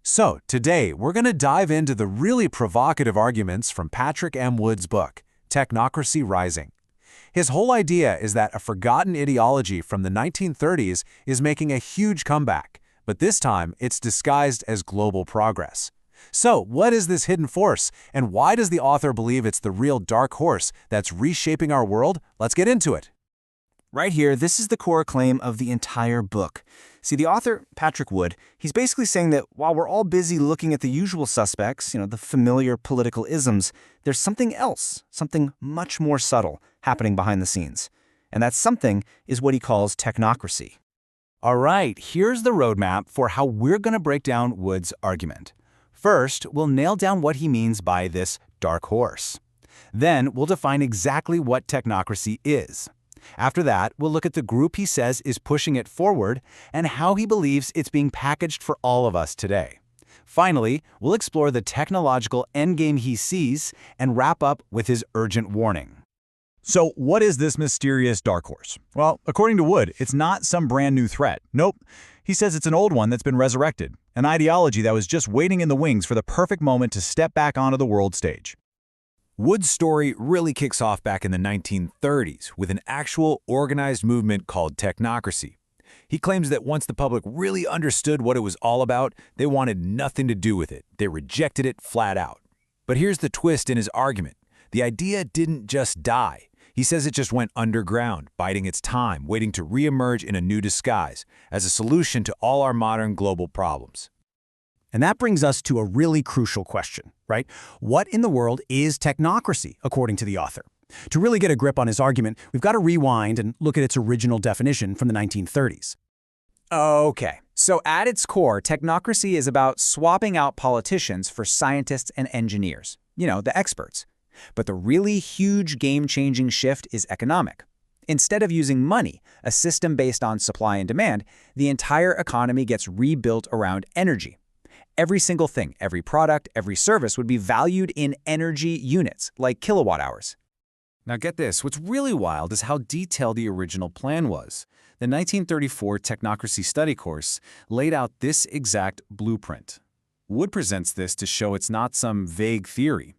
So, today, we're going to dive into the really provocative arguments from Patrick M. Wood's book, Technocracy Rising. His whole idea is that a forgotten ideology from the 1930s is making a huge comeback, but this time it's disguised as global progress. So, what is this hidden force, and why does the author believe it's the real dark horse that's reshaping our world? Let's get into it. Right here, this is the core claim of the entire book. See, the author, Patrick Wood, he's basically saying that while we're all busy looking at the usual suspects, the familiar political isms, there's something else, something much more subtle happening behind the scenes. And that something is what he calls technocracy. All right, here's the roadmap for how we're going to break down Wood's argument. First, we'll nail down what he means by this dark horse. Then, we'll define exactly what technocracy is. After that, we'll look at the group he says is pushing it forward and how he believes it's being packaged for all of us today. Finally, we'll explore the technological endgame he sees and wrap up with his urgent warning. So what is this mysterious dark horse? Well, according to Wood, it's not some brand new threat. Nope. He says it's an old one that's been resurrected, an ideology that was just waiting in the wings for the perfect moment to step back onto the world stage. Wood's story really kicks off back in the 1930s with an actual organized movement called technocracy. He claims that once the public really understood what it was all about, they wanted nothing to do with it. They rejected it flat out. But here's the twist in his argument. The idea didn't just die. He says it just went underground, biding its time, waiting to reemerge in a new disguise as a solution to all our modern global problems. And that brings us to a really crucial question, right? What in the world is technocracy, according to the author? To really get a grip on his argument, we've got to rewind and look at its original definition from the 1930s. Okay, so at its core, technocracy is about swapping out politicians for scientists and engineers, the experts. But the really huge game-changing shift is economic. Instead of using money, a system based on supply and demand, the entire economy gets rebuilt around energy. Every single thing, every product, every service would be valued in energy units, like kilowatt hours. Now get this, what's really wild is how detailed the original plan was. The 1934 Technocracy study course laid out this exact blueprint. Wood presents this to show it's not some vague theory.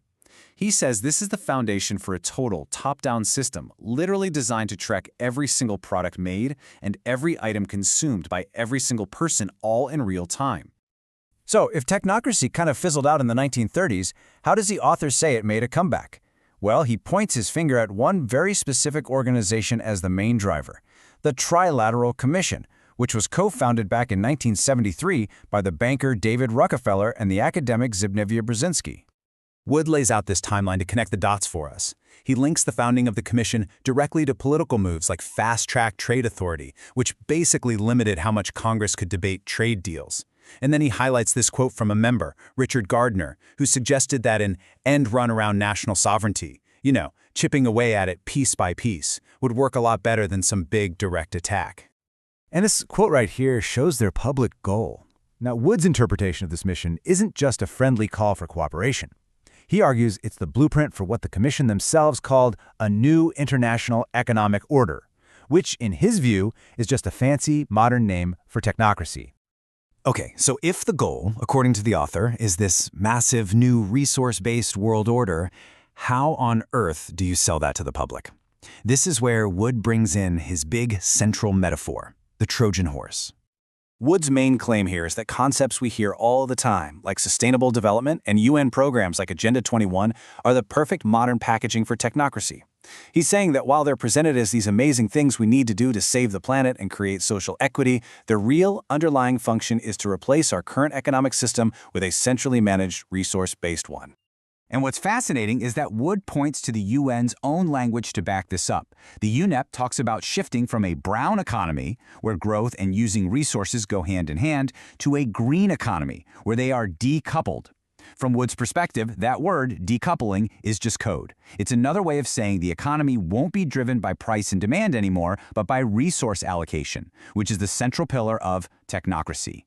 He says this is the foundation for a total top-down system, literally designed to track every single product made and every item consumed by every single person all in real time. So, if technocracy kind of fizzled out in the 1930s, how does the author say it made a comeback? Well, he points his finger at one very specific organization as the main driver, the Trilateral Commission, which was co-founded back in 1973 by the banker David Rockefeller and the academic Zbigniew Brzezinski. Wood lays out this timeline to connect the dots for us. He links the founding of the commission directly to political moves like fast-track trade authority, which basically limited how much Congress could debate trade deals. And then he highlights this quote from a member, Richard Gardner, who suggested that an end run around national sovereignty, chipping away at it piece by piece, would work a lot better than some big direct attack. And this quote right here shows their public goal. Now, Wood's interpretation of this mission isn't just a friendly call for cooperation. He argues it's the blueprint for what the Commission themselves called a new international economic order, which, in his view, is just a fancy, modern name for technocracy. Okay, so if the goal, according to the author, is this massive new resource-based world order, how on earth do you sell that to the public? This is where Wood brings in his big central metaphor, the Trojan horse. Wood's main claim here is that concepts we hear all the time, like sustainable development and UN programs like Agenda 21, are the perfect modern packaging for technocracy. He's saying that while they're presented as these amazing things we need to do to save the planet and create social equity, the real underlying function is to replace our current economic system with a centrally managed, resource-based one. And what's fascinating is that Wood points to the UN's own language to back this up. The UNEP talks about shifting from a brown economy, where growth and using resources go hand in hand, to a green economy, where they are decoupled. From Wood's perspective, that word, decoupling, is just code. It's another way of saying the economy won't be driven by price and demand anymore, but by resource allocation, which is the central pillar of technocracy.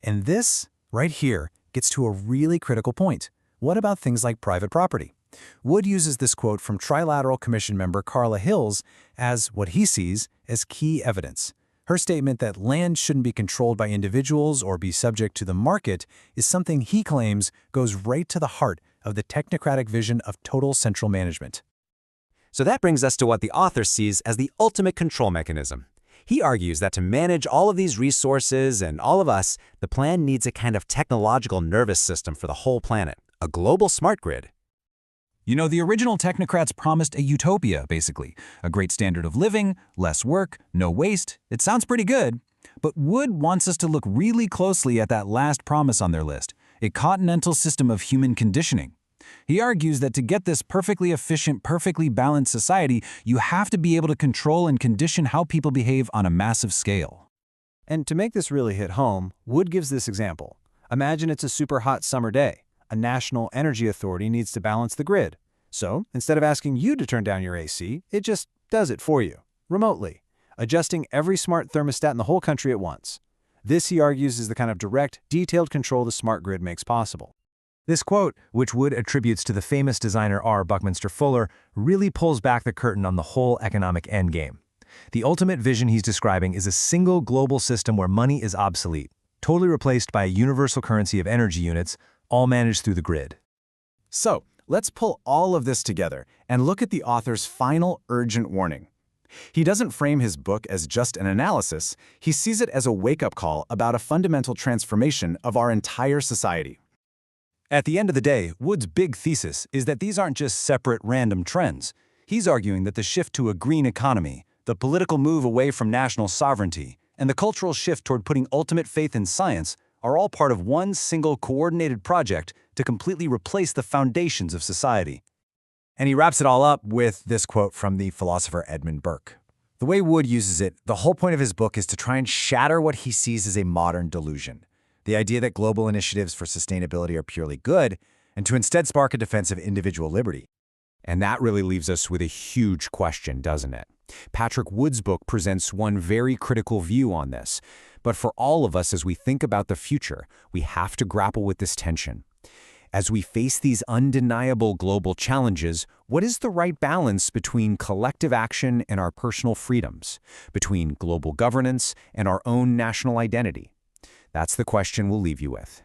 And this, right here, gets to a really critical point. What about things like private property? Wood uses this quote from Trilateral Commission member Carla Hills as what he sees as key evidence. Her statement that land shouldn't be controlled by individuals or be subject to the market is something he claims goes right to the heart of the technocratic vision of total central management. So that brings us to what the author sees as the ultimate control mechanism. He argues that to manage all of these resources and all of us, the plan needs a kind of technological nervous system for the whole planet, a global smart grid. You know, the original technocrats promised a utopia, basically. A great standard of living, less work, no waste. It sounds pretty good. But Wood wants us to look really closely at that last promise on their list, a continental system of human conditioning. He argues that to get this perfectly efficient, perfectly balanced society, you have to be able to control and condition how people behave on a massive scale. And to make this really hit home, Wood gives this example. Imagine it's a super hot summer day. A national energy authority needs to balance the grid. So, instead of asking you to turn down your AC, it just does it for you, remotely, adjusting every smart thermostat in the whole country at once. This, he argues, is the kind of direct, detailed control the smart grid makes possible. This quote, which Wood attributes to the famous designer R. Buckminster Fuller, really pulls back the curtain on the whole economic endgame. The ultimate vision he's describing is a single global system where money is obsolete, totally replaced by a universal currency of energy units, all managed through the grid. So, let's pull all of this together and look at the author's final urgent warning. He doesn't frame his book as just an analysis, he sees it as a wake-up call about a fundamental transformation of our entire society. At the end of the day, Wood's big thesis is that these aren't just separate random trends. He's arguing that the shift to a green economy, the political move away from national sovereignty, and the cultural shift toward putting ultimate faith in science are all part of one single coordinated project to completely replace the foundations of society. And he wraps it all up with this quote from the philosopher Edmund Burke. The way Wood uses it, the whole point of his book is to try and shatter what he sees as a modern delusion. The idea that global initiatives for sustainability are purely good, and to instead spark a defense of individual liberty. And that really leaves us with a huge question, doesn't it? Patrick Wood's book presents one very critical view on this. But for all of us, as we think about the future, we have to grapple with this tension. As we face these undeniable global challenges, what is the right balance between collective action and our personal freedoms, between global governance and our own national identity? That's the question we'll leave you with.